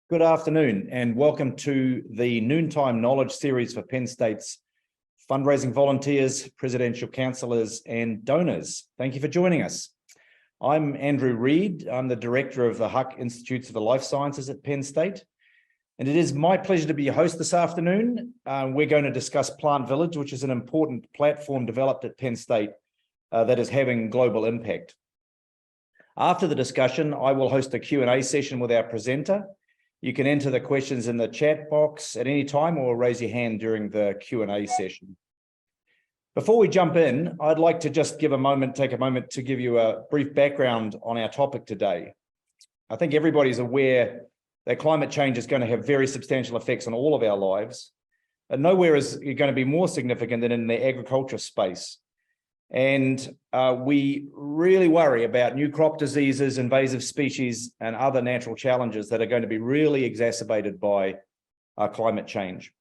Good afternoon and welcome to the Noontime Knowledge Series for Penn State's fundraising volunteers, presidential councillors and donors. Thank you for joining us. I'm Andrew Reid. I'm the Director of the Huck Institutes of the Life Sciences at Penn State. And it is my pleasure to be your host this afternoon. We're going to discuss PlantVillage, which is an important platform developed at Penn State that is having global impact. After the discussion, I will host a Q&A session with our presenter. You can enter the questions in the chat box at any time or raise your hand during the Q&A session. Before we jump in, I'd like to just take a moment to give you a brief background on our topic today. I think everybody's aware that climate change is going to have very substantial effects on all of our lives. And nowhere is it going to be more significant than in the agriculture space. And we really worry about new crop diseases, invasive species, and other natural challenges that are going to be really exacerbated by climate change.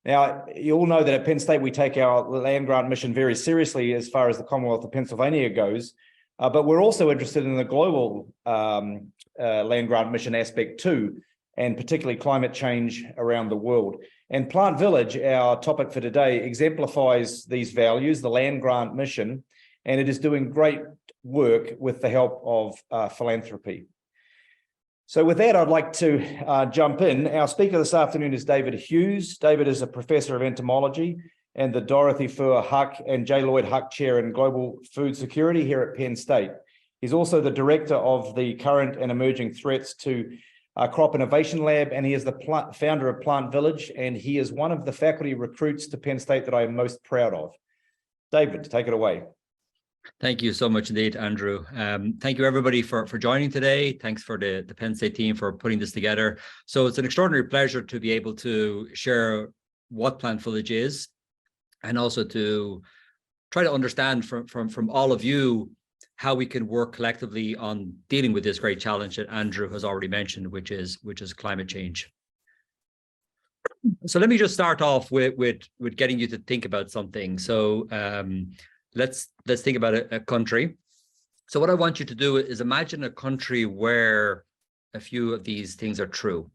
Now, you all know that at Penn State, we take our land grant mission very seriously as far as the Commonwealth of Pennsylvania goes, but we're also interested in the global land grant mission aspect too, and particularly climate change around the world. And PlantVillage, our topic for today, exemplifies these values, the land grant mission, and it is doing great work with the help of philanthropy. So with that, I'd like to jump in. Our speaker this afternoon is David Hughes. David is a professor of entomology and the Dorothy Feuer Huck and J. Lloyd Huck Chair in Global Food Security here at Penn State. He's also the director of the Current and Emerging Threats to Crop Innovation Lab, and he is the founder of PlantVillage, and he is one of the faculty recruits to Penn State that I am most proud of. David, take it away. Thank you so much indeed, Andrew. Thank you everybody for joining today. Thanks for the Penn State team for putting this together. So it's an extraordinary pleasure to be able to share what PlantVillage is, and also to try to understand from all of you how we can work collectively on dealing with this great challenge that Andrew has already mentioned, which is climate change. So let me just start off with getting you to think about something. So let's think about a country. So what I want you to do is imagine a country where a few of these things are true.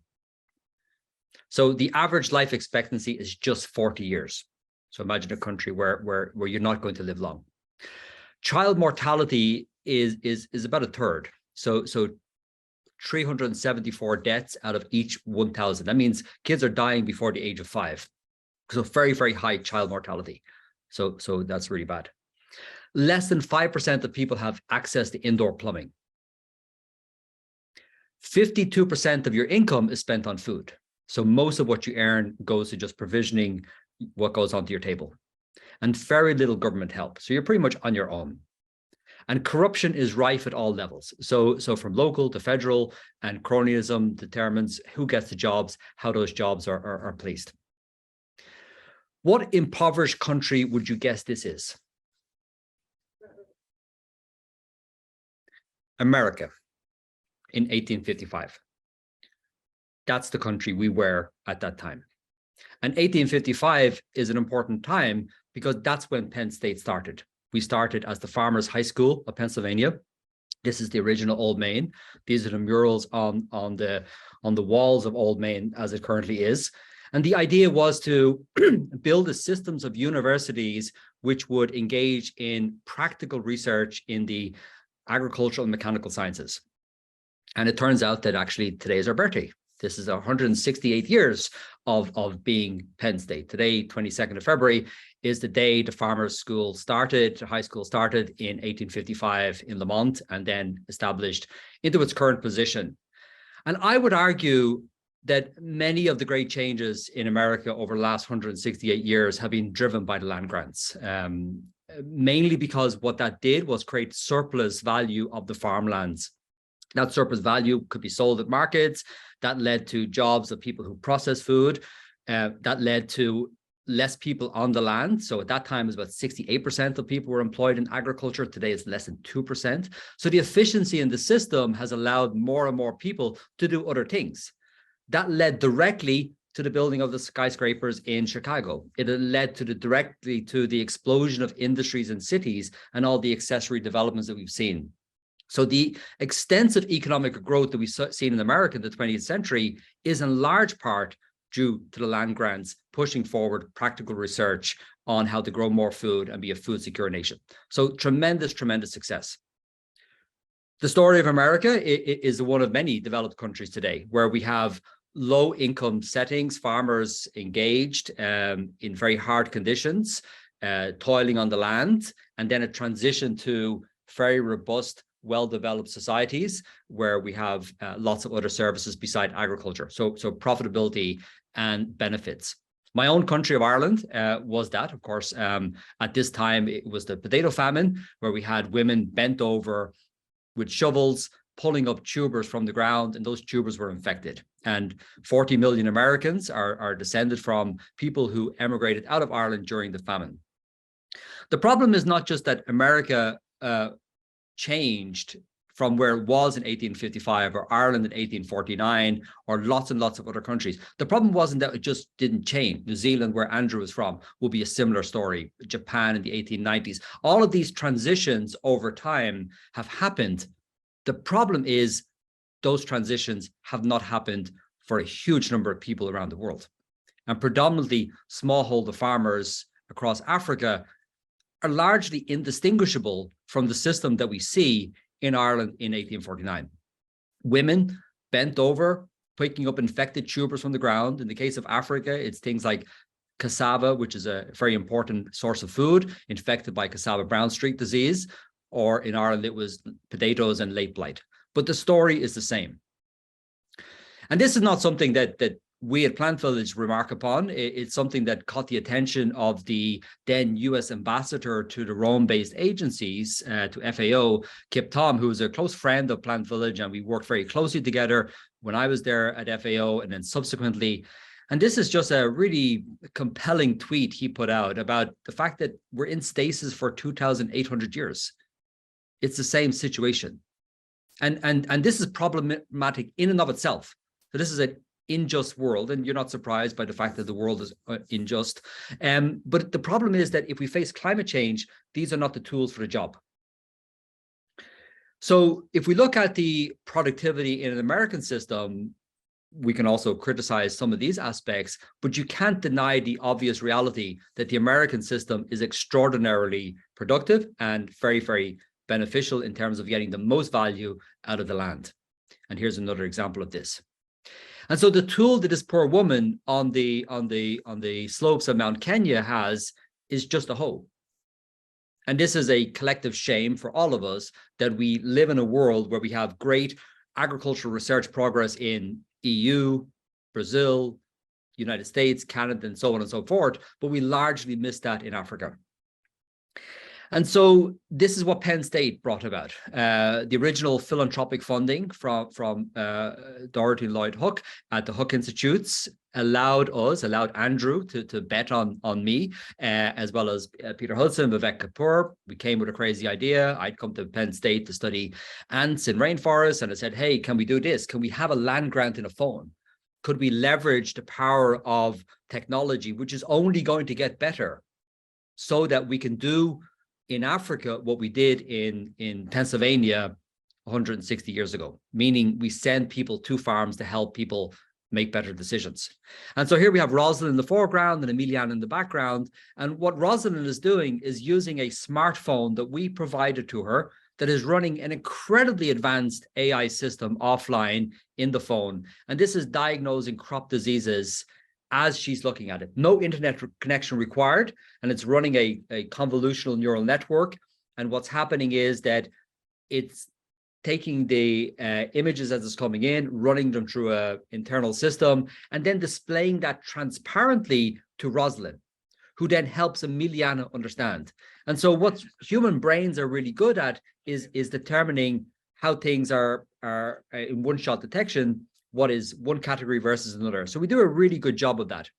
So the average life expectancy is just 40 years. So imagine a country where you're not going to live long. Child mortality is about a third. So 374 deaths out of each 1,000. That means kids are dying before the age of 5. So very, very high child mortality. So that's really bad. Less than 5% of people have access to indoor plumbing. 52% of your income is spent on food. So most of what you earn goes to just provisioning what goes onto your table. And very little government help. So you're pretty much on your own. And corruption is rife at all levels. So from local to federal, and cronyism determines who gets the jobs, how those jobs are placed. What impoverished country would you guess this is? America in 1855. That's the country we were at that time. And 1855 is an important time because that's when Penn State started. We started as the Farmers High School of Pennsylvania. This is the original Old Main. These are the murals on the walls of Old Main as it currently is. And the idea was to build the systems of universities which would engage in practical research in the agricultural and mechanical sciences. And it turns out that actually today is our birthday. This is 168 years of being Penn State. Today, 22nd of February, is the day the Farmers School started, the high school started in 1855 in Lamont and then established into its current position. And I would argue that many of the great changes in America over the last 168 years have been driven by the land grants, mainly because what that did was create surplus value of the farmlands. That surplus value could be sold at markets. That led to jobs of people who process food. That led to less people on the land. So at that time, it was about 68% of people were employed in agriculture. Today, it's less than 2%. So the efficiency in the system has allowed more and more people to do other things. That led directly to the building of the skyscrapers in Chicago. It led directly to the explosion of industries in cities and all the accessory developments that we've seen. So the extensive economic growth that we've seen in America in the 20th century is in large part due to the land grants pushing forward practical research on how to grow more food and be a food secure nation. So tremendous, tremendous success. The story of America is one of many developed countries today where we have low income settings, farmers engaged in very hard conditions, toiling on the land, and then a transition to very robust, well-developed societies where we have lots of other services beside agriculture. So profitability and benefits. My own country of Ireland was that, of course. At this time, it was the potato famine, where we had women bent over with shovels, pulling up tubers from the ground, and those tubers were infected. And 40 million Americans are descended from people who emigrated out of Ireland during the famine. The problem is not just that America changed from where it was in 1855 or Ireland in 1849 or lots and lots of other countries. The problem wasn't that it just didn't change. New Zealand, where Andrew is from, will be a similar story. Japan in the 1890s. All of these transitions over time have happened. The problem is those transitions have not happened for a huge number of people around the world. And predominantly smallholder farmers across Africa are largely indistinguishable from the system that we see in Ireland in 1849. Women bent over, picking up infected tubers from the ground. In the case of Africa, it's things like cassava, which is a very important source of food, infected by cassava brown streak disease, or in Ireland, it was potatoes and late blight. But the story is the same. And this is not something that we at PlantVillage remark upon. It's something that caught the attention of the then US ambassador to the Rome-based agencies, to FAO, Kip Tom, who was a close friend of PlantVillage, and we worked very closely together when I was there at FAO and then subsequently. And this is just a really compelling tweet he put out about the fact that we're in stasis for 2,800 years. It's the same situation. And this is problematic in and of itself. So this is an unjust world, and you're not surprised by the fact that the world is unjust. But the problem is that if we face climate change, these are not the tools for the job. So if we look at the productivity in an American system, we can also criticize some of these aspects, but you can't deny the obvious reality that the American system is extraordinarily productive and very, very beneficial in terms of getting the most value out of the land. And here's another example of this. And so the tool that this poor woman on the slopes of Mount Kenya has is just a hoe. And this is a collective shame for all of us that we live in a world where we have great agricultural research progress in EU, Brazil, United States, Canada, and so on and so forth, but we largely miss that in Africa. And so this is what Penn State brought about. The original philanthropic funding from Dorothy Lloyd Hook at the Hook Institutes allowed Andrew to bet on me, as well as Peter Hudson, Vivek Kapoor. We came with a crazy idea. I'd come to Penn State to study ants in rainforests, and I said, hey, can we do this? Can we have a land grant in a phone? Could we leverage the power of technology, which is only going to get better, so that we can do in Africa what we did in Pennsylvania 160 years ago, meaning we send people to farms to help people make better decisions. And so here we have Rosalind in the foreground and Emiliana in the background. And what Rosalind is doing is using a smartphone that we provided to her that is running an incredibly advanced AI system offline in the phone. And this is diagnosing crop diseases as she's looking at it. No internet connection required, and it's running a convolutional neural network. And what's happening is that it's taking the images as it's coming in, running them through an internal system, and then displaying that transparently to Rosalind, who then helps Emiliana understand. And so what human brains are really good at is determining how things are in one-shot detection, what is one category versus another. So we do a really good job of that.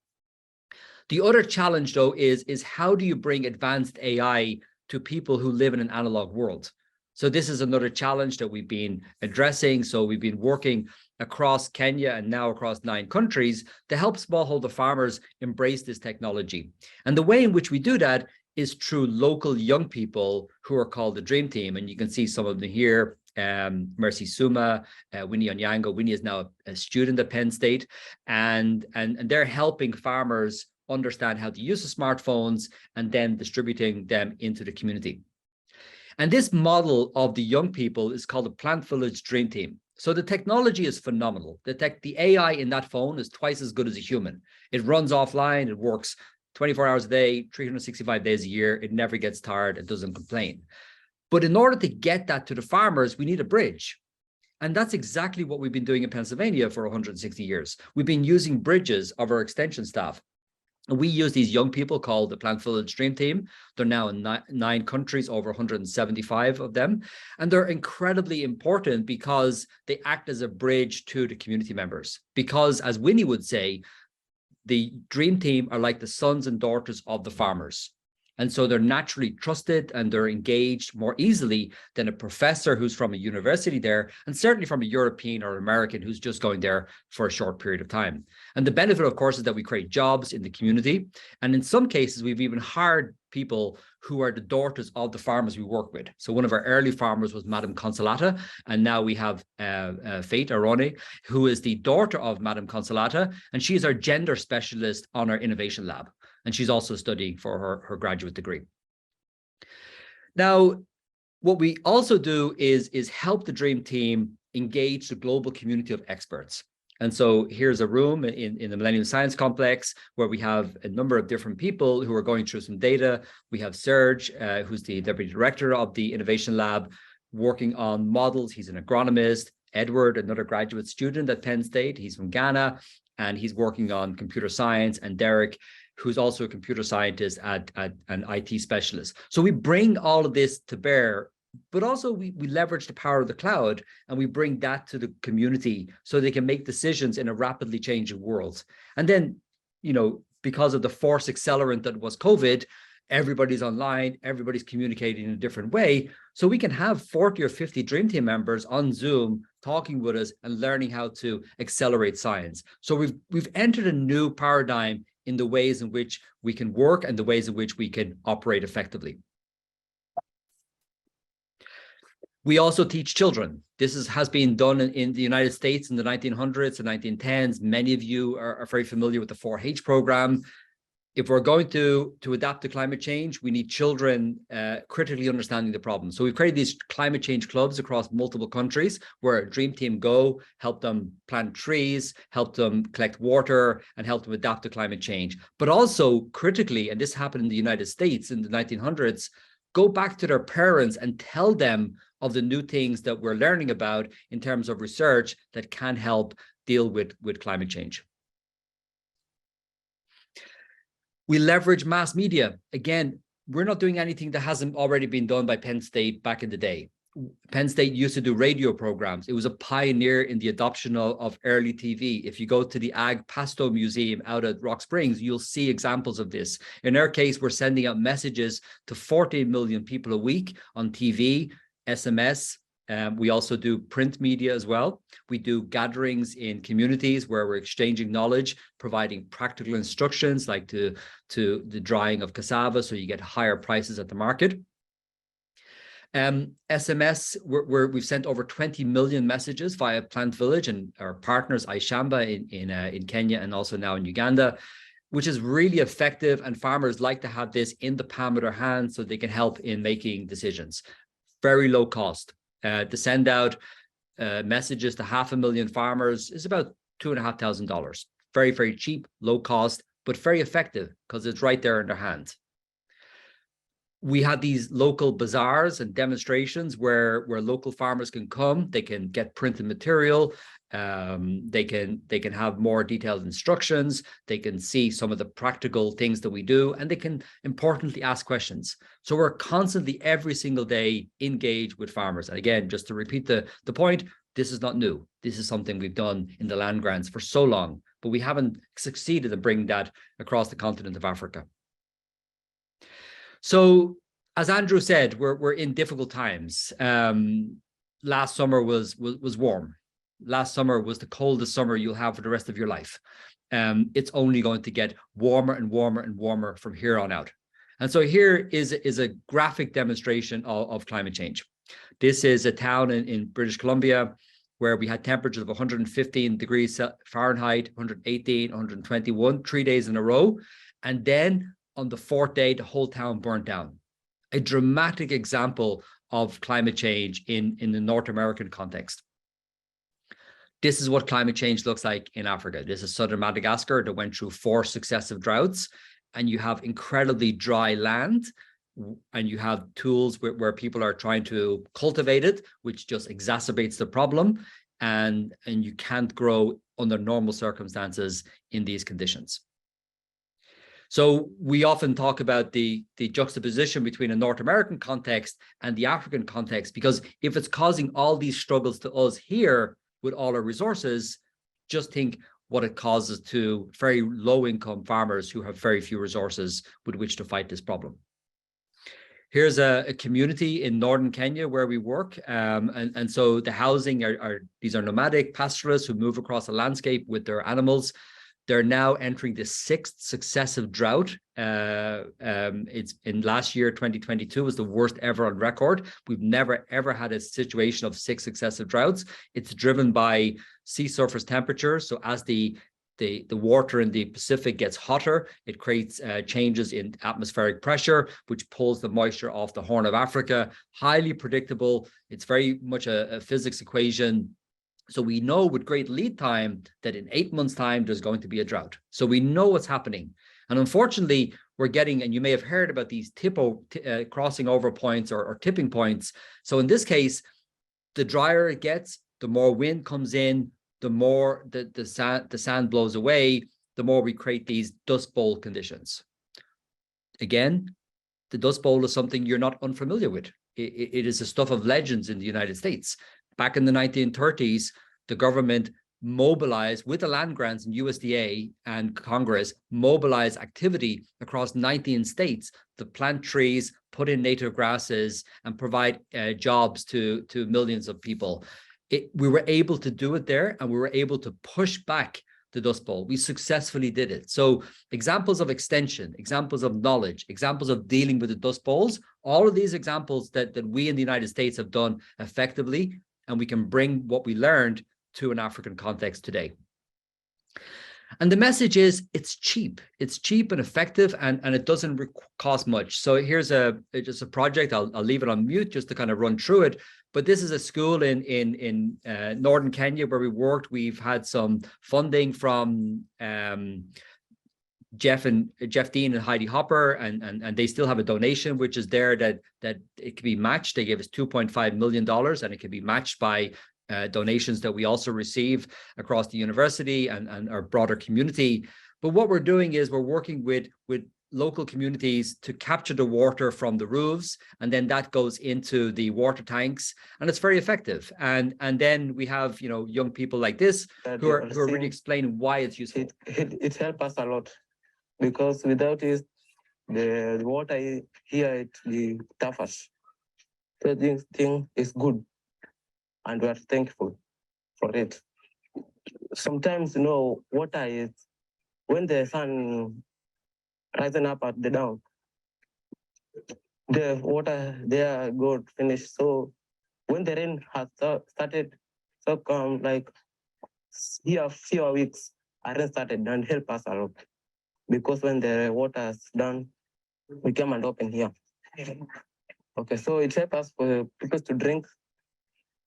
The other challenge, though, is how do you bring advanced AI to people who live in an analog world? So this is another challenge that we've been addressing. So we've been working across Kenya and now across 9 countries to help smallholder farmers embrace this technology. And the way in which we do that is through local young people who are called the Dream Team. And you can see some of them here Mercy Suma, Winnie Onyango. Winnie is now a student at Penn State, and they're helping farmers understand how to use the smartphones and then distributing them into the community. And this model of the young people is called the PlantVillage Dream Team. So the technology is phenomenal. The AI in that phone is twice as good as a human. It runs offline, it works 24 hours a day, 365 days a year. It never gets tired, it doesn't complain. But in order to get that to the farmers, we need a bridge. And that's exactly what we've been doing in Pennsylvania for 160 years. We've been using bridges of our extension staff. And we use these young people called the PlantVillage Dream Team. They're now in 9 countries, over 175 of them. And they're incredibly important because they act as a bridge to the community members. Because as Winnie would say, the Dream Team are like the sons and daughters of the farmers. And so they're naturally trusted and they're engaged more easily than a professor who's from a university there, and certainly from a European or American who's just going there for a short period of time. And the benefit, of course, is that we create jobs in the community. And in some cases, we've even hired people who are the daughters of the farmers we work with. So one of our early farmers was Madame Consolata, and now we have Fate Arone, who is the daughter of Madame Consolata, and she is our gender specialist on our innovation lab. And she's also studying for her graduate degree. Now, what we also do is help the Dream Team engage the global community of experts. And so here's a room in the Millennium Science Complex where we have a number of different people who are going through some data. We have Serge, who's the Deputy Director of the Innovation Lab, working on models. He's an agronomist. Edward, another graduate student at Penn State, he's from Ghana, and he's working on computer science. And Derek, who's also a computer scientist and an IT specialist. So we bring all of this to bear, but also we leverage the power of the cloud and we bring that to the community so they can make decisions in a rapidly changing world. And then, you know, because of the force accelerant that was COVID, everybody's online, everybody's communicating in a different way. So we can have 40 or 50 Dream Team members on Zoom talking with us and learning how to accelerate science. So we've entered a new paradigm in the ways in which we can work and the ways in which we can operate effectively. We also teach children. This has been done in the United States in the 1900s and 1910s. Many of you are very familiar with the 4-H program. If we're going to adapt to climate change, we need children critically understanding the problem. So we've created these climate change clubs across multiple countries where a Dream Team go, help them plant trees, help them collect water, and help them adapt to climate change. But also critically, and this happened in the United States in the 1900s, go back to their parents and tell them of the new things that we're learning about in terms of research that can help deal with climate change. We leverage mass media. Again, we're not doing anything that hasn't already been done by Penn State back in the day. Penn State used to do radio programs. It was a pioneer in the adoption of early TV. If you go to the Ag Pasto Museum out at Rock Springs, you'll see examples of this. In our case, we're sending out messages to 40 million people a week on TV, SMS. We also do print media as well. We do gatherings in communities where we're exchanging knowledge, providing practical instructions like to the drying of cassava so you get higher prices at the market. SMS, we've sent over 20 million messages via PlantVillage and our partners iShamba in Kenya and also now in Uganda, which is really effective, and farmers like to have this in the palm of their hand so they can help in making decisions. Very low cost. To send out messages to 500,000 farmers is about $2,500. Very, very cheap, low cost, but very effective because it's right there in their hands. We have these local bazaars and demonstrations where local farmers can come, they can get printed material, they can have more detailed instructions, they can see some of the practical things that we do, and they can importantly ask questions. So we're constantly every single day engaged with farmers. And again, just to repeat the point, this is not new. This is something we've done in the land grants for so long, but we haven't succeeded in bringing that across the continent of Africa. So as Andrew said, we're in difficult times. Last summer was warm. Last summer was the coldest summer you'll have for the rest of your life. It's only going to get warmer and warmer and warmer from here on out. And so here is a graphic demonstration of climate change. This is a town in British Columbia where we had temperatures of 115 degrees Fahrenheit, 118, 121, 3 days in a row. And then on the fourth day, the whole town burnt down. A dramatic example of climate change in the North American context. This is what climate change looks like in Africa. This is southern Madagascar that went through 4 successive droughts, and you have incredibly dry land, and you have tools where people are trying to cultivate it, which just exacerbates the problem, and you can't grow under normal circumstances in these conditions. So we often talk about the juxtaposition between a North American context and the African context, because if it's causing all these struggles to us here with all our resources, just think what it causes to very low-income farmers who have very few resources with which to fight this problem. Here's a community in northern Kenya where we work. And so the housing these are nomadic pastoralists who move across the landscape with their animals. They're now entering the 6th successive drought. It's in last year, 2022 was the worst ever on record. We've never, ever had a situation of 6 successive droughts. It's driven by sea surface temperature. So as the water in the Pacific gets hotter, it creates changes in atmospheric pressure, which pulls the moisture off the Horn of Africa. Highly predictable. It's very much a physics equation. So we know with great lead time that in 8 months' time, there's going to be a drought. So we know what's happening. And unfortunately, we're getting, and you may have heard about these crossing over points or tipping points. So in this case, the drier it gets, the more wind comes in, the more the sand blows away, the more we create these dust bowl conditions. Again, the dust bowl is something you're not unfamiliar with. It is the stuff of legends in the United States. Back in the 1930s, the government mobilized with the land grants and USDA and Congress mobilized activity across 19 states to plant trees, put in native grasses, and provide jobs to millions of people. We were able to do it there, and we were able to push back the Dust Bowl. We successfully did it. So examples of extension, examples of knowledge, examples of dealing with the Dust Bowls, all of these examples that we in the United States have done effectively, and we can bring what we learned to an African context today. And the message is it's cheap and effective, and it doesn't cost much. So here's just a project. I'll leave it on mute just to kind of run through it. But this is a school in northern Kenya where we worked. We've had some funding from Jeff Dean and Heidi Hopper, and they still have a donation which is there that it can be matched. They gave us $2.5 million, and it can be matched by donations that we also receive across the university and our broader community. But what we're doing is we're working with local communities to capture the water from the roofs, and then that goes into the water tanks, and it's very effective. And then we have young people like this who are really explaining why it's useful. It helps us a lot, because without it, the water here it be tougher. So this thing is good, and we are thankful for it. Sometimes, water is when the sun rising up at the down, the water there got finished. So when the rain has started, so come like here few weeks, rain started and help us a lot, because when the water is done, we come and open here. Okay, so it helps us for people to drink,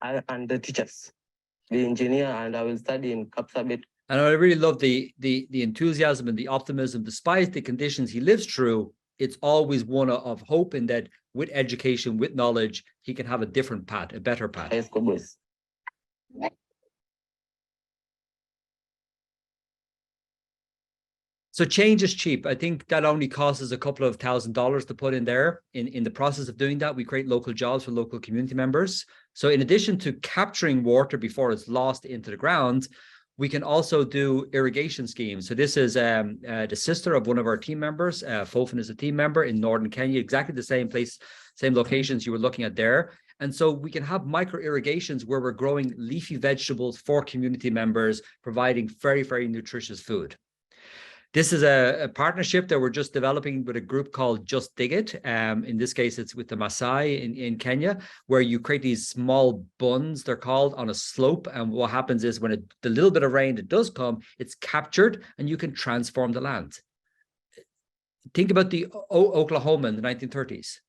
and the teachers, the engineer, and I will study in Kapsabet. And I really love the enthusiasm and the optimism. Despite the conditions he lives through, it's always one of hope, in that with education, with knowledge, he can have a different path, a better path. Yes, good boys. So change is cheap. I think that only costs us a couple of $1,000s to put in there. In the process of doing that, we create local jobs for local community members. So in addition to capturing water before it's lost into the ground, we can also do irrigation schemes. So this is the sister of one of our team members. Fofan is a team member in northern Kenya, exactly the same place, same locations you were looking at there. And so we can have micro irrigations where we're growing leafy vegetables for community members, providing very, very nutritious food. This is a partnership that we're just developing with a group called Just Dig It. In this case, it's with the Maasai in Kenya, where you create these small bunds, they're called, on a slope. And what happens is when the little bit of rain that does come, it's captured and you can transform the land. Think about the Oklahoma in the 1930s,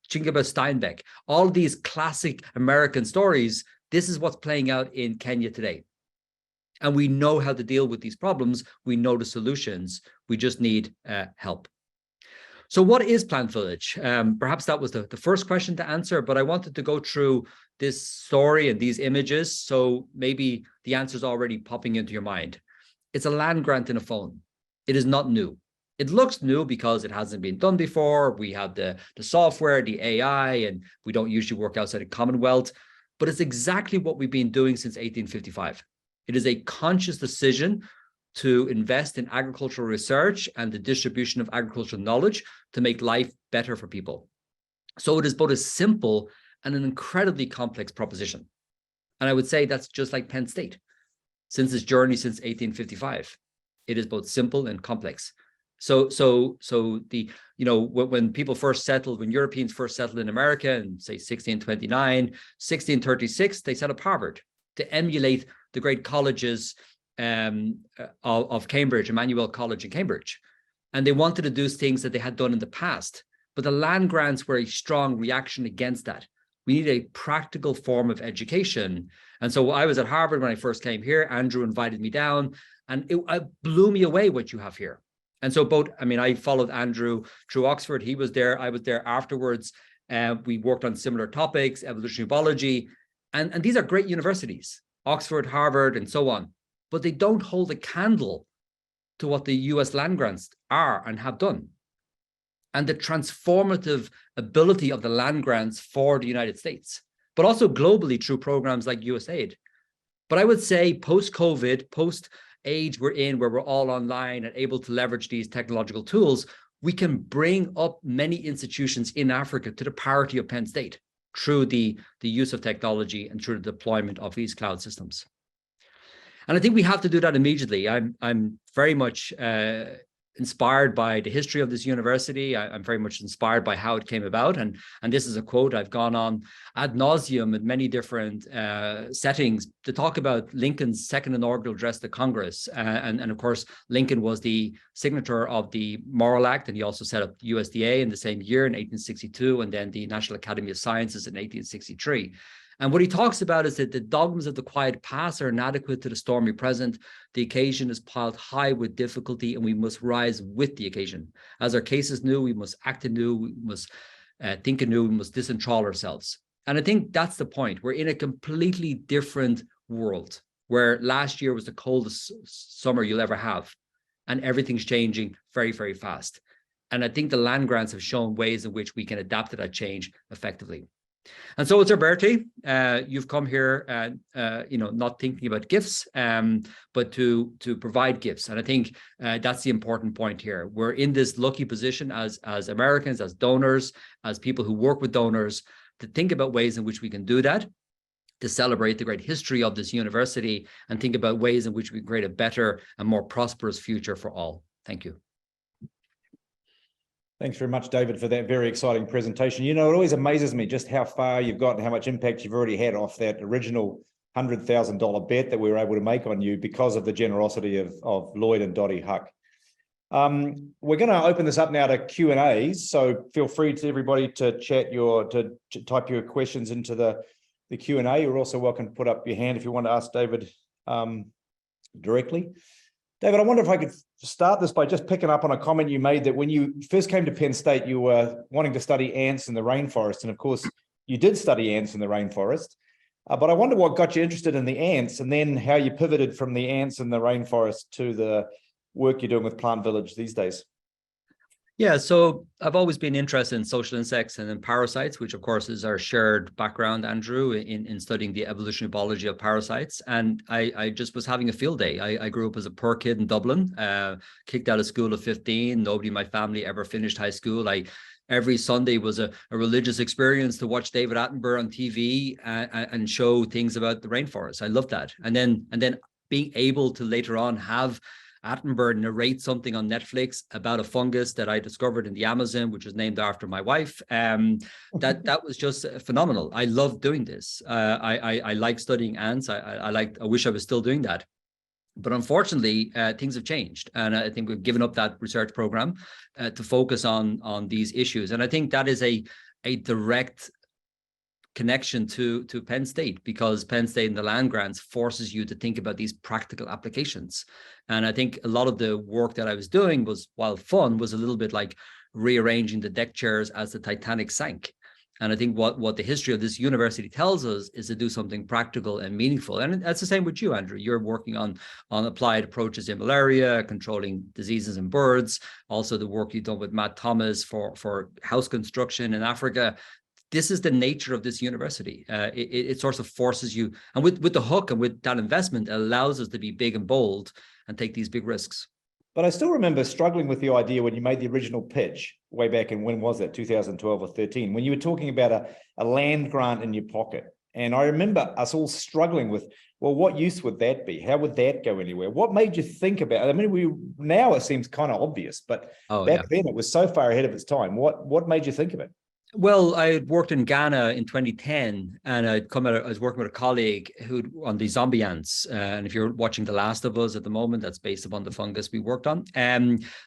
think about Steinbeck, all these classic American stories. This is what's playing out in Kenya today. And we know how to deal with these problems. We know the solutions. We just need help. So what is PlantVillage? Perhaps that was the first question to answer, but I wanted to go through this story and these images. So maybe the answer is already popping into your mind. It's a land grant in a phone. It is not new. It looks new because it hasn't been done before. We have the software, the AI, and we don't usually work outside of Commonwealth, but it's exactly what we've been doing since 1855. It is a conscious decision to invest in agricultural research and the distribution of agricultural knowledge to make life better for people. So it is both a simple and an incredibly complex proposition. And I would say that's just like Penn State. Since its journey since 1855, it is both simple and complex. So when people first settled, when Europeans first settled in America in say 1629, 1636, they set up Harvard to emulate the great colleges of Cambridge, Emmanuel College in Cambridge. And they wanted to do things that they had done in the past, but the land grants were a strong reaction against that. We need a practical form of education. And so I was at Harvard when I first came here. Andrew invited me down, and it blew me away what you have here. And so I followed Andrew through Oxford. He was there. I was there afterwards. We worked on similar topics, evolutionary biology. And these are great universities, Oxford, Harvard, and so on. But they don't hold a candle to what the US land grants are and have done. And the transformative ability of the land grants for the United States, but also globally through programs like USAID. But I would say post-COVID, post-age we're in, where we're all online and able to leverage these technological tools, we can bring up many institutions in Africa to the parity of Penn State through the use of technology and through the deployment of these cloud systems. And I think we have to do that immediately. I'm very much inspired by the history of this university. I'm very much inspired by how it came about. And this is a quote I've gone on ad nauseum in many different settings to talk about Lincoln's second inaugural address to Congress. And of course, Lincoln was the signature of the Morrill Act, and he also set up the USDA in the same year in 1862, and then the National Academy of Sciences in 1863. And what he talks about is that the dogmas of the quiet past are inadequate to the stormy present. The occasion is piled high with difficulty, and we must rise with the occasion. As our case is new, we must act anew, we must think anew, we must disenthrall ourselves. And I think that's the point. We're in a completely different world, where last year was the coldest summer you'll ever have, and everything's changing very, very fast. And I think the land grants have shown ways in which we can adapt to that change effectively. And so it's our birthday. You've come here, not thinking about gifts, but to provide gifts. And I think that's the important point here. We're in this lucky position as Americans, as donors, as people who work with donors, to think about ways in which we can do that, to celebrate the great history of this university, and think about ways in which we can create a better and more prosperous future for all. Thank you. Thanks very much, David, for that very exciting presentation. It always amazes me just how far you've got and how much impact you've already had off that original $100,000 bet that we were able to make on you because of the generosity of Lloyd and Dottie Huck. We're going to open this up now to Q&As, so feel free to everybody to type your questions into the Q&A. You're also welcome to put up your hand if you want to ask David directly. David, I wonder if I could start this by just picking up on a comment you made that when you first came to Penn State, you were wanting to study ants in the rainforest. And of course, you did study ants in the rainforest. But I wonder what got you interested in the ants, and then how you pivoted from the ants in the rainforest to the work you're doing with PlantVillage these days. Yeah, so I've always been interested in social insects and in parasites, which of course is our shared background, Andrew, in studying the evolutionary biology of parasites. And I just was having a field day. I grew up as a poor kid in Dublin, kicked out of school at 15. Nobody in my family ever finished high school. Every Sunday was a religious experience to watch David Attenborough on TV and show things about the rainforest. I loved that. And then being able to later on have Attenborough narrate something on Netflix about a fungus that I discovered in the Amazon, which is named after my wife. That was just phenomenal. I love doing this. I like studying ants. I wish I was still doing that. But unfortunately, things have changed. And I think we've given up that research program to focus on these issues. And I think that is a direct connection to Penn State, because Penn State and the land grants forces you to think about these practical applications. And I think a lot of the work that I was doing was, while fun, was a little bit like rearranging the deck chairs as the Titanic sank. And I think what the history of this university tells us is to do something practical and meaningful. And that's the same with you, Andrew. You're working on applied approaches in malaria, controlling diseases in birds, also the work you've done with Matt Thomas for house construction in Africa. This is the nature of this university. It sort of forces you, and with the hook and with that investment, it allows us to be big and bold and take these big risks. But I still remember struggling with the idea when you made the original pitch way back in, when was that, 2012 or 13, when you were talking about a land grant in your pocket. And I remember us all struggling with, well, what use would that be? How would that go anywhere? What made you think about it? I mean, now it seems kind of obvious, but back then it was so far ahead of its time. What made you think of it? Well, I had worked in Ghana in 2010, and I was working with a colleague who on the zombie ants. And if you're watching The Last of Us at the moment, that's based upon the fungus we worked on.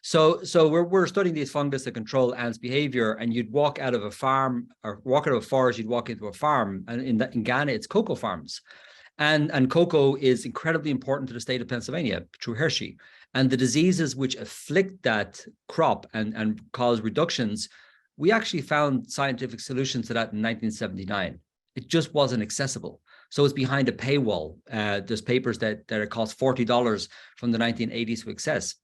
So we're studying these fungus that control ants' behavior. And you'd walk out of a farm or walk out of a forest, you'd walk into a farm, and in Ghana, it's cocoa farms. And cocoa is incredibly important to the state of Pennsylvania through Hershey. And the diseases which afflict that crop and cause reductions, we actually found scientific solutions to that in 1979. It just wasn't accessible. So it's behind a paywall. There's papers that cost $40 from the 1980s to access.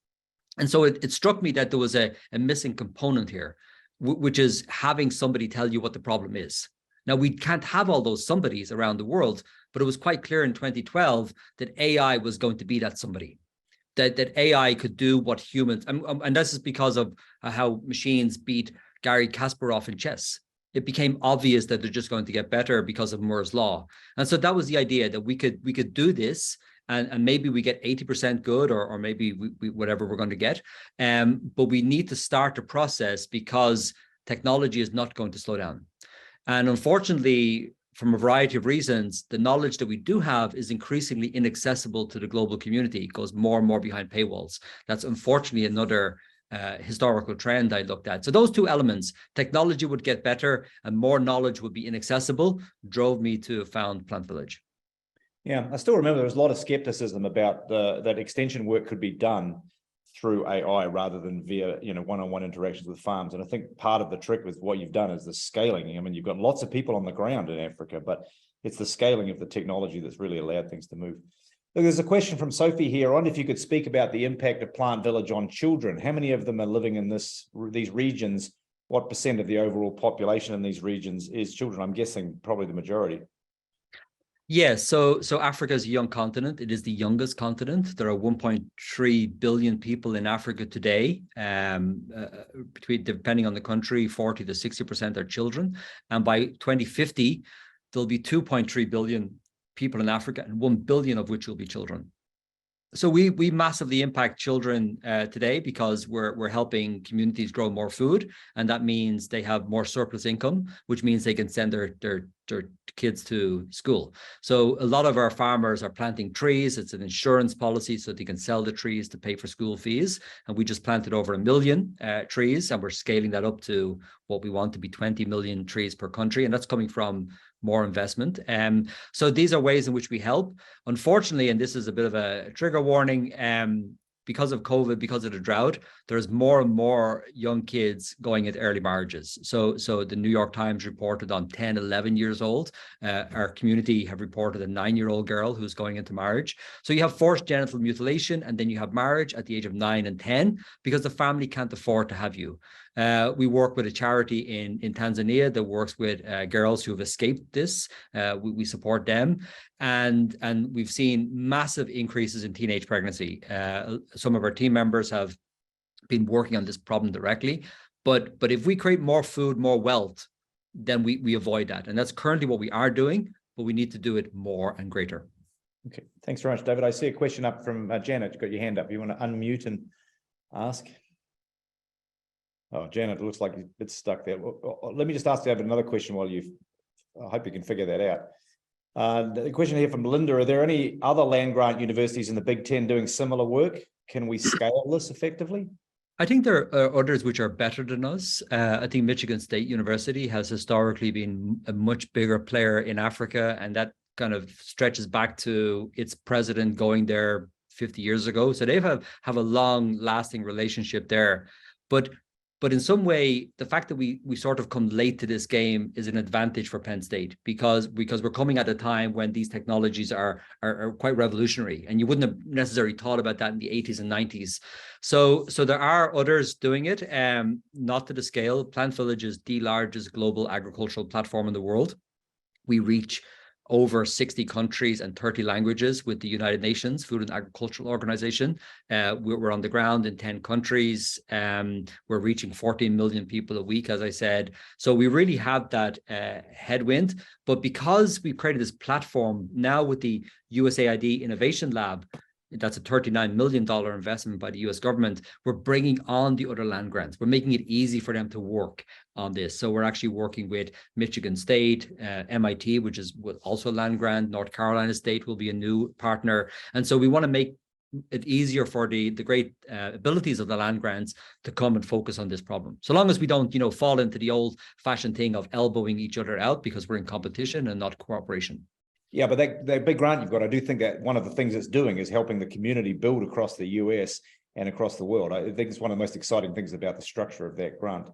And so it struck me that there was a missing component here, which is having somebody tell you what the problem is. Now, we can't have all those somebodies around the world, but it was quite clear in 2012 that AI was going to be that somebody. That AI could do what humans, and this is because of how machines beat Garry Kasparov in chess. It became obvious that they're just going to get better because of Moore's law. And so that was the idea, that we could do this, and maybe we get 80% good, or maybe we whatever we're going to get. But we need to start the process, because technology is not going to slow down. And unfortunately, from a variety of reasons, the knowledge that we do have is increasingly inaccessible to the global community. It goes more and more behind paywalls. That's unfortunately another historical trend I looked at. So those two elements, technology would get better and more knowledge would be inaccessible, drove me to found PlantVillage. Yeah, I still remember there was a lot of skepticism about that extension work could be done through AI rather than via one-on-one interactions with farms. And I think part of the trick with what you've done is the scaling. I mean, you've got lots of people on the ground in Africa, but it's the scaling of the technology that's really allowed things to move. Look, there's a question from Sophie here. I wonder if you could speak about the impact of PlantVillage on children. How many of them are living in these regions? What percent of the overall population in these regions is children? I'm guessing probably the majority. Yes, so Africa is a young continent. It is the youngest continent. There are 1.3 billion people in Africa today. Depending on the country, 40 to 60% are children. And by 2050, there'll be 2.3 billion people in Africa, and 1 billion of which will be children. So we massively impact children today, because we're helping communities grow more food, and that means they have more surplus income, which means they can send their kids to school. So a lot of our farmers are planting trees. It's an insurance policy, so they can sell the trees to pay for school fees. And we just planted over 1 million trees, and we're scaling that up to what we want to be 20 million trees per country, and that's coming from more investment. So these are ways in which we help. Unfortunately, and this is a bit of a trigger warning, because of COVID, because of the drought, there's more and more young kids going into early marriages. So the New York Times reported on 10, 11 years old. Our community have reported a 9-year-old girl who's going into marriage. So you have forced genital mutilation, and then you have marriage at the age of 9 and 10, because the family can't afford to have you. We work with a charity in Tanzania that works with girls who have escaped this. We support them. And we've seen massive increases in teenage pregnancy. Some of our team members have been working on this problem directly. But if we create more food, more wealth, then we avoid that. And that's currently what we are doing, but we need to do it more and greater. Okay, thanks very much, David. I see a question up from Janet. You've got your hand up. You want to unmute and ask? Oh, Janet, it looks like it's stuck there. Let me just ask David another question while I hope you can figure that out. The question here from Linda, are there any other land-grant universities in the Big Ten doing similar work? Can we scale this effectively? I think there are others which are better than us. I think Michigan State University has historically been a much bigger player in Africa, and that kind of stretches back to its president going there 50 years ago. So they have a long-lasting relationship there. But in some way, the fact that we sort of come late to this game is an advantage for Penn State because we're coming at a time when these technologies are quite revolutionary, and you wouldn't have necessarily thought about that in the 80s and 90s. So there are others doing it, not to the scale. PlantVillage is the largest global agricultural platform in the world. We reach over 60 countries and 30 languages with the United Nations Food and Agricultural Organization. We're on the ground in 10 countries. We're reaching 14 million people a week, as I said. So we really have that headwind. But because we've created this platform now with the USAID Innovation Lab, that's a $39 million investment by the US government. We're bringing on the other land grants. We're making it easy for them to work on this. So we're actually working with Michigan State, MIT, which is also a land grant. North Carolina State will be a new partner. And so we want to make it easier for the great abilities of the land grants to come and focus on this problem. So long as we don't, fall into the old fashioned thing of elbowing each other out because we're in competition and not cooperation. Yeah, but that big grant you've got, I do think that one of the things it's doing is helping the community build across the US and across the world. I think it's one of the most exciting things about the structure of that grant.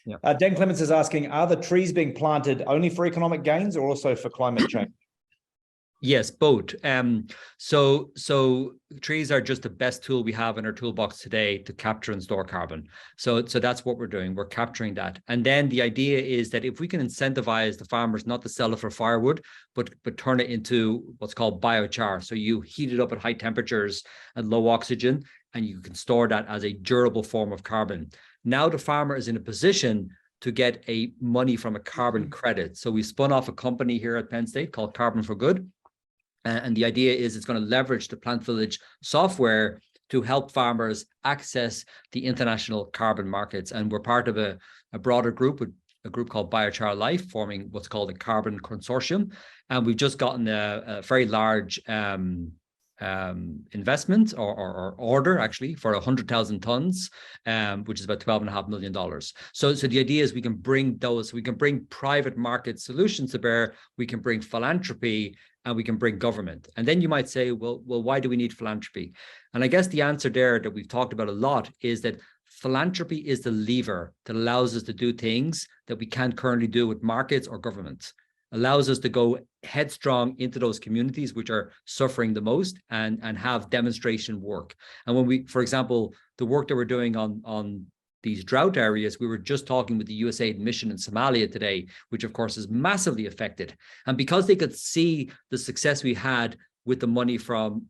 Yeah. Dan Clements is asking, are the trees being planted only for economic gains or also for climate change? Yes, both. So trees are just the best tool we have in our toolbox today to capture and store carbon. So that's what we're doing. We're capturing that. And then the idea is that if we can incentivize the farmers not to sell it for firewood, but turn it into what's called biochar. So you heat it up at high temperatures and low oxygen, and you can store that as a durable form of carbon. Now the farmer is in a position to get a money from a carbon credit. So we spun off a company here at Penn State called Carbon for Good. And the idea is it's going to leverage the PlantVillage software to help farmers access the international carbon markets. And we're part of a broader group, a group called Biochar Life, forming what's called a carbon consortium. And we've just gotten a very large investment or order actually for 100,000 tons, which is about $12.5 million. So the idea is we can bring private market solutions to bear, we can bring philanthropy, and we can bring government. And then you might say, well, why do we need philanthropy? And I guess the answer there that we've talked about a lot is that philanthropy is the lever that allows us to do things that we can't currently do with markets or governments. Allows us to go headstrong into those communities which are suffering the most and have demonstration work. And when we, for example, the work that we're doing on these drought areas, we were just talking with the USAID mission in Somalia today, which of course is massively affected. And because they could see the success we had with the money from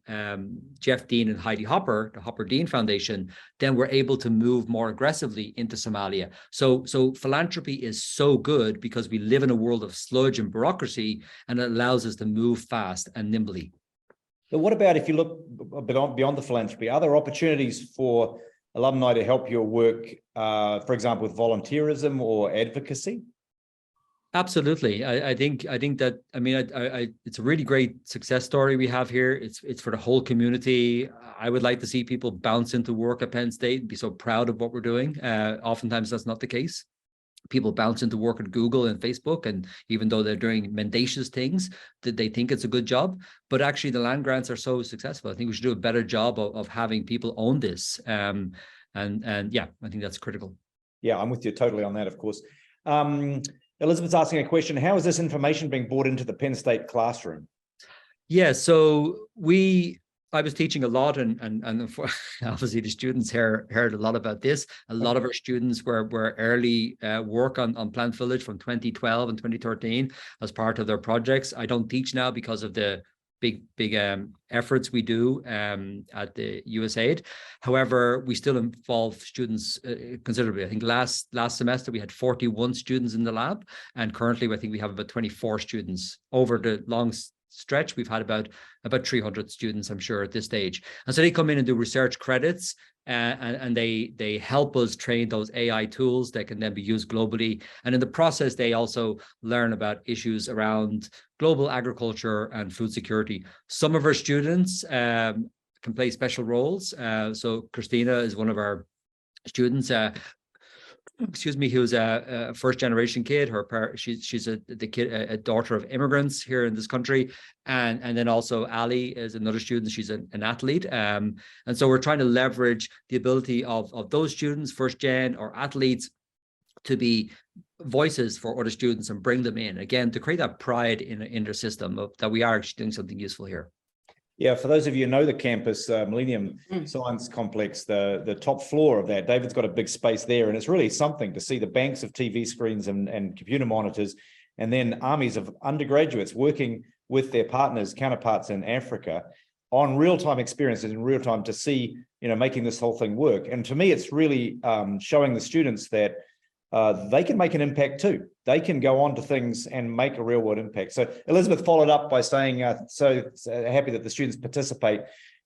Jeff Dean and Heidi Hopper, the Hopper Dean Foundation, then we're able to move more aggressively into Somalia. So philanthropy is so good because we live in a world of sludge and bureaucracy, and it allows us to move fast and nimbly. But what about if you look beyond the philanthropy? Are there opportunities for alumni to help your work, for example, with volunteerism or advocacy? Absolutely. I think that, I mean, it's a really great success story we have here. It's for the whole community. I would like to see people bounce into work at Penn State and be so proud of what we're doing. Oftentimes that's not the case. People bounce into work at Google and Facebook, and even though they're doing mendacious things, that they think it's a good job. But actually the land grants are so successful. I think we should do a better job of having people own this. And yeah, I think that's critical. Yeah, I'm with you totally on that, of course. Elizabeth's asking a question. How is this information being brought into the Penn State classroom? Yeah, so I was teaching a lot, and obviously the students heard a lot about this. A lot of our students were early work on PlantVillage from 2012 and 2013 as part of their projects. I don't teach now because of the big efforts we do at the USAID. However, we still involve students considerably. I think last semester we had 41 students in the lab, and currently I think we have about 24 students. Over the long stretch, we've had about 300 students, I'm sure, at this stage. And so they come in and do research credits, and they help us train those AI tools that can then be used globally. And in the process, they also learn about issues around global agriculture and food security. Some of our students can play special roles. So Christina is one of our students, excuse me, who's a first generation kid. She's a daughter of immigrants here in this country, and then also Ali is another student. She's an athlete, and so we're trying to leverage the ability of those students, first gen or athletes, to be voices for other students and bring them in again to create that pride in their system that we are actually doing something useful here. Yeah, for those of you who know the campus, Millennium Science Complex, the top floor of that, David's got a big space there, and it's really something to see the banks of TV screens and computer monitors, and then armies of undergraduates working with their counterparts in Africa on real-time experiences in real time to see, making this whole thing work. And to me, it's really showing the students that they can make an impact too. They can go on to things and make a real world impact. So Elizabeth followed up by saying, so happy that the students participate,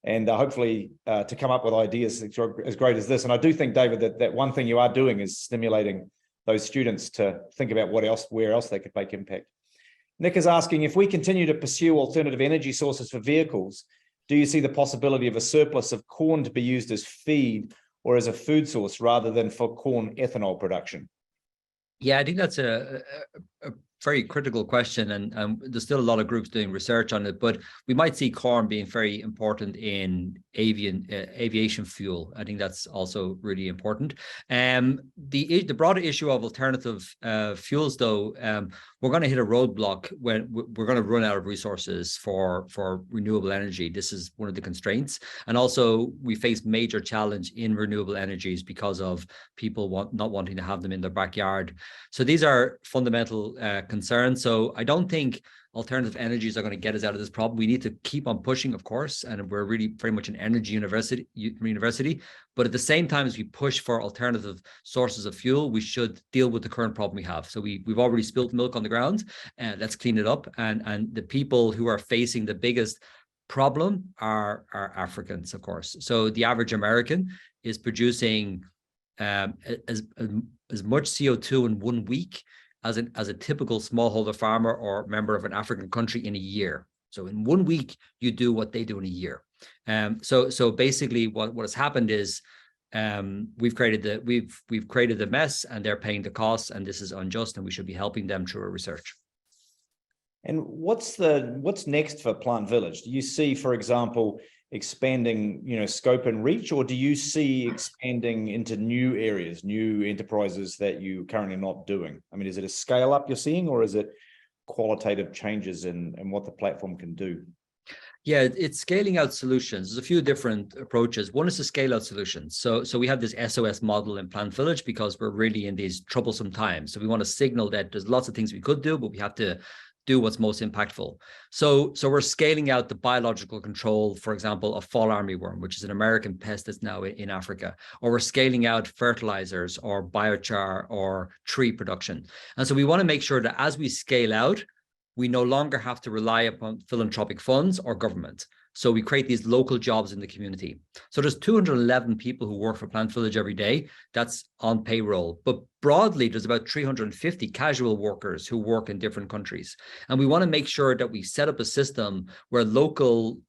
and hopefully to come up with ideas as great as this. And I do think, David, that one thing you are doing is stimulating those students to think about where else they could make impact. Nick is asking, if we continue to pursue alternative energy sources for vehicles, do you see the possibility of a surplus of corn to be used as feed or as a food source rather than for corn ethanol production? Yeah, I think that's a very critical question, and there's still a lot of groups doing research on it, but we might see corn being very important in aviation fuel. I think that's also really important. The broader issue of alternative fuels, though, we're going to hit a roadblock when we're going to run out of resources for renewable energy. This is one of the constraints, and also we face major challenge in renewable energies because of people not wanting to have them in their backyard. So these are fundamental concerns. So I don't think alternative energies are going to get us out of this problem. We need to keep on pushing, of course, and we're really very much an energy university. But at the same time as we push for alternative sources of fuel, we should deal with the current problem we have. So we've already spilled milk on the ground, and let's clean it up. And the people who are facing the biggest problem are Africans, of course. So the average American is producing as much CO2 in 1 week as a typical smallholder farmer or member of an African country in a year. So in 1 week, you do what they do in a year. So basically, what has happened is we've created the mess, and they're paying the costs, and this is unjust, and we should be helping them through our research. And what's next for PlantVillage? Do you see, for example, expanding, scope and reach, or do you see expanding into new areas, new enterprises that you currently not doing? I mean, is it a scale up you're seeing, or is it qualitative changes in what the platform can do? Yeah, it's scaling out solutions. There's a few different approaches. One is to scale out solutions. So we have this SOS model in PlantVillage because we're really in these troublesome times. So we want to signal that there's lots of things we could do, but we have to do what's most impactful. So we're scaling out the biological control, for example, of fall armyworm, which is an American pest that's now in Africa, or we're scaling out fertilizers or biochar or tree production. And so we want to make sure that as we scale out, we no longer have to rely upon philanthropic funds or government. So we create these local jobs in the community. So there's 211 people who work for PlantVillage every day. That's on payroll. But broadly, there's about 350 casual workers who work in different countries. And we want to make sure that we set up a system where local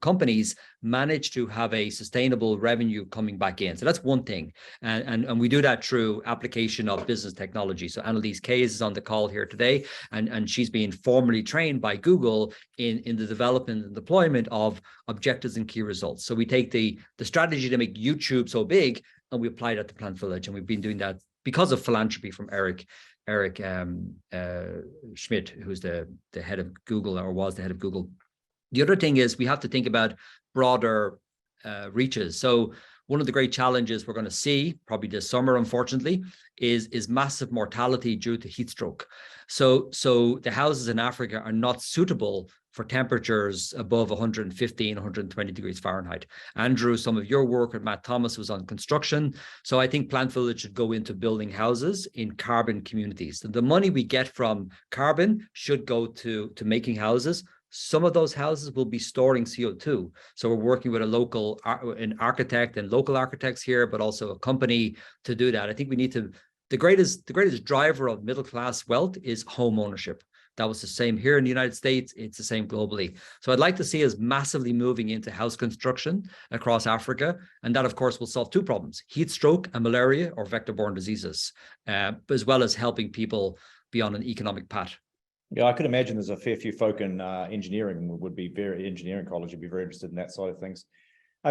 companies manage to have a sustainable revenue coming back in. So that's one thing. And we do that through application of business technology. So Annalise Kays is on the call here today, and she's being formally trained by Google in the development and deployment of objectives and key results. So we take the strategy to make YouTube so big, and we apply that to PlantVillage. And we've been doing that because of philanthropy from Eric Schmidt, who's the head of Google, or was the head of Google. The other thing is we have to think about broader reaches. So one of the great challenges we're going to see probably this summer, unfortunately, is massive mortality due to heat stroke. So the houses in Africa are not suitable for temperatures above 115, 120 degrees Fahrenheit. Andrew, some of your work with Matt Thomas was on construction. So I think PlantVillage should go into building houses in carbon communities. The money we get from carbon should go to making houses. Some of those houses will be storing CO2. So we're working with an architect and local architects here, but also a company to do that. I think we need to, the greatest driver of middle-class wealth is home ownership. That was the same here in the United States. It's the same globally. So I'd like to see us massively moving into house construction across Africa. And that, of course, will solve two problems: heat stroke and malaria, or vector-borne diseases, as well as helping people be on an economic path. Yeah, I could imagine there's a fair few folk in engineering college would be very interested in that side of things.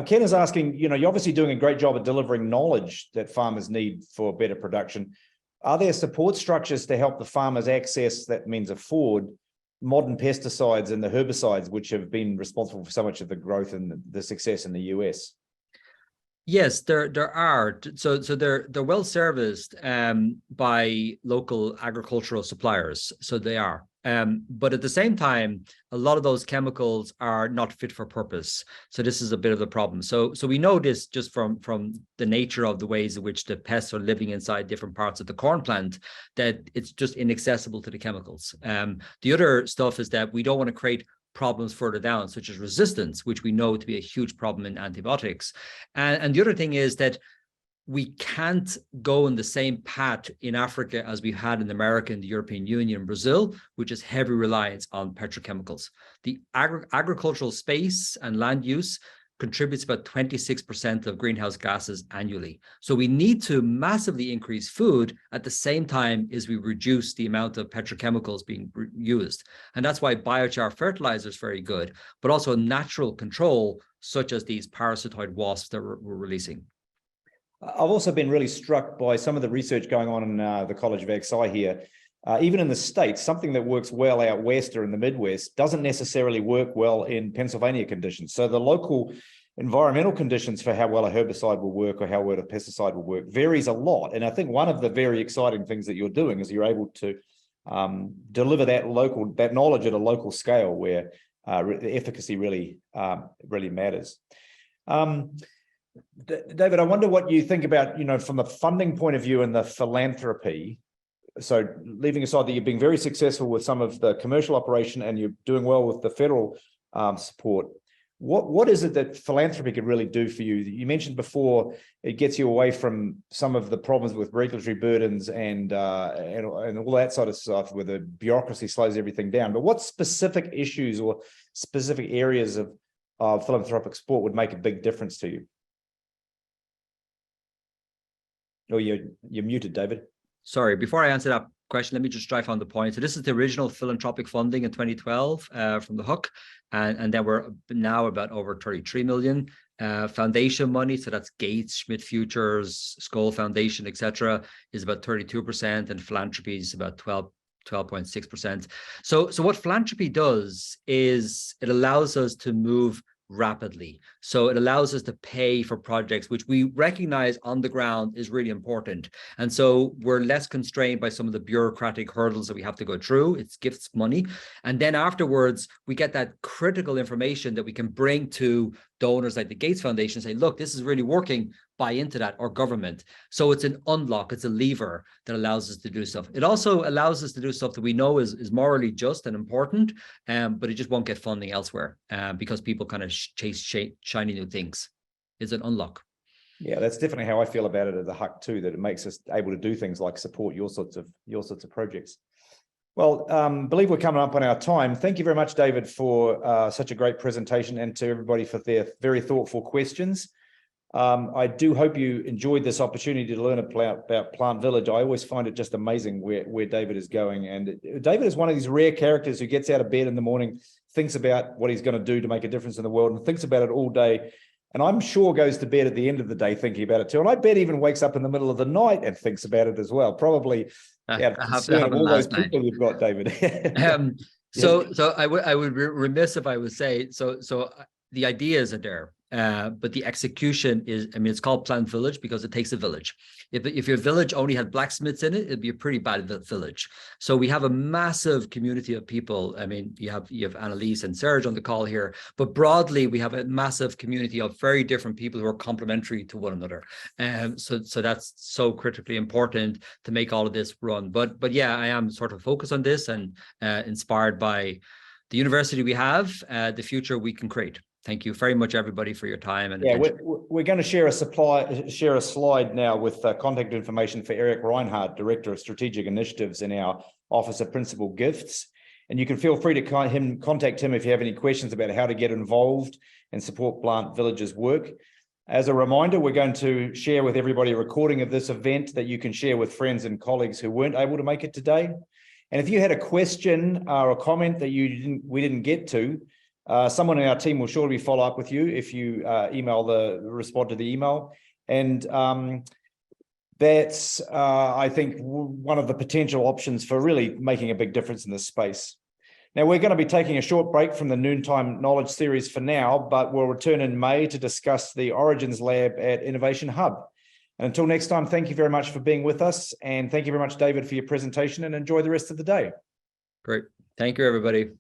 Ken is asking, you're obviously doing a great job at delivering knowledge that farmers need for better production. Are there support structures to help the farmers access, that means afford, modern pesticides and the herbicides, which have been responsible for so much of the growth and the success in the US? Yes, there are. So they're well serviced by local agricultural suppliers. So they are. But at the same time, a lot of those chemicals are not fit for purpose. So this is a bit of the problem. So we know this just from the nature of the ways in which the pests are living inside different parts of the corn plant, that it's just inaccessible to the chemicals. The other stuff is that we don't want to create problems further down, such as resistance, which we know to be a huge problem in antibiotics. And the other thing is that we can't go in the same path in Africa as we had in America, and the European Union, and Brazil, which is heavy reliance on petrochemicals. The agricultural space and land use contributes about 26% of greenhouse gases annually. So we need to massively increase food at the same time as we reduce the amount of petrochemicals being used. And that's why biochar fertilizer is very good, but also natural control, such as these parasitoid wasps that we're releasing. I've also been really struck by some of the research going on in the College of AgSci here. Even in the States, something that works well out west or in the Midwest doesn't necessarily work well in Pennsylvania conditions. So the local environmental conditions for how well a herbicide will work or how well a pesticide will work varies a lot. And I think one of the very exciting things that you're doing is you're able to deliver that knowledge at a local scale where the efficacy really matters. David, I wonder what you think about, from a funding point of view and the philanthropy. So leaving aside that you're being very successful with some of the commercial operation and you're doing well with the federal support, what is it that philanthropy could really do for you? You mentioned before it gets you away from some of the problems with regulatory burdens and all that sort of stuff where the bureaucracy slows everything down. But what specific issues or specific areas of philanthropic support would make a big difference to you? Oh, you're muted, David. Sorry, before I answer that question, let me just drive on the point. So this is the original philanthropic funding in 2012 from the Hook, and then we're now about over 33 million. Foundation money, so that's Gates, Schmidt Futures, Skoll Foundation, etc., is about 32%, and philanthropy is about 12.6%. So what philanthropy does is it allows us to move rapidly. So it allows us to pay for projects which we recognize on the ground is really important. And so we're less constrained by some of the bureaucratic hurdles that we have to go through. It's gifts money. And then afterwards, we get that critical information that we can bring to donors like the Gates Foundation and say, look, this is really working, buy into that, or government. So it's an unlock, it's a lever that allows us to do stuff. It also allows us to do stuff that we know is morally just and important, but it just won't get funding elsewhere because people kind of chase shiny new things. It's an unlock. Yeah, that's definitely how I feel about it at the Huck too, that it makes us able to do things like support your sorts of projects. Well, believe we're coming up on our time. Thank you very much, David, for such a great presentation, and to everybody for their very thoughtful questions. I do hope you enjoyed this opportunity to learn about PlantVillage. I always find it just amazing where David is going. And David is one of these rare characters who gets out of bed in the morning, thinks about what he's going to do to make a difference in the world, and thinks about it all day. And I'm sure goes to bed at the end of the day thinking about it too. And I bet even wakes up in the middle of the night and thinks about it as well. Probably out of concern of all those people you've got, David. So I would be remiss if I would say, so the ideas are there. but the execution is, I mean, it's called PlantVillage because it takes a village. If your village only had blacksmiths in it, it'd be a pretty bad village. So we have a massive community of people. I mean, you have Annalise and Serge on the call here, but broadly, we have a massive community of very different people who are complementary to one another. So that's so critically important to make all of this run. But yeah, I am sort of focused on this and inspired by the university we have, the future we can create. Thank you very much, everybody, for your time and attention. We're going to share a slide now with contact information for Eric Reinhardt, Director of Strategic Initiatives in our Office of Principal Gifts. And you can feel free to contact him if you have any questions about how to get involved and support PlantVillage's work. As a reminder, we're going to share with everybody a recording of this event that you can share with friends and colleagues who weren't able to make it today. And if you had a question or a comment that we didn't get to, someone in our team will surely follow up with you if you respond to the email. And that's, I think, one of the potential options for really making a big difference in this space. Now, we're going to be taking a short break from the Noontime Knowledge series for now, but we'll return in May to discuss the Origins Lab at Innovation Hub. And until next time, thank you very much for being with us. And thank you very much, David, for your presentation, and enjoy the rest of the day. Great. Thank you, everybody.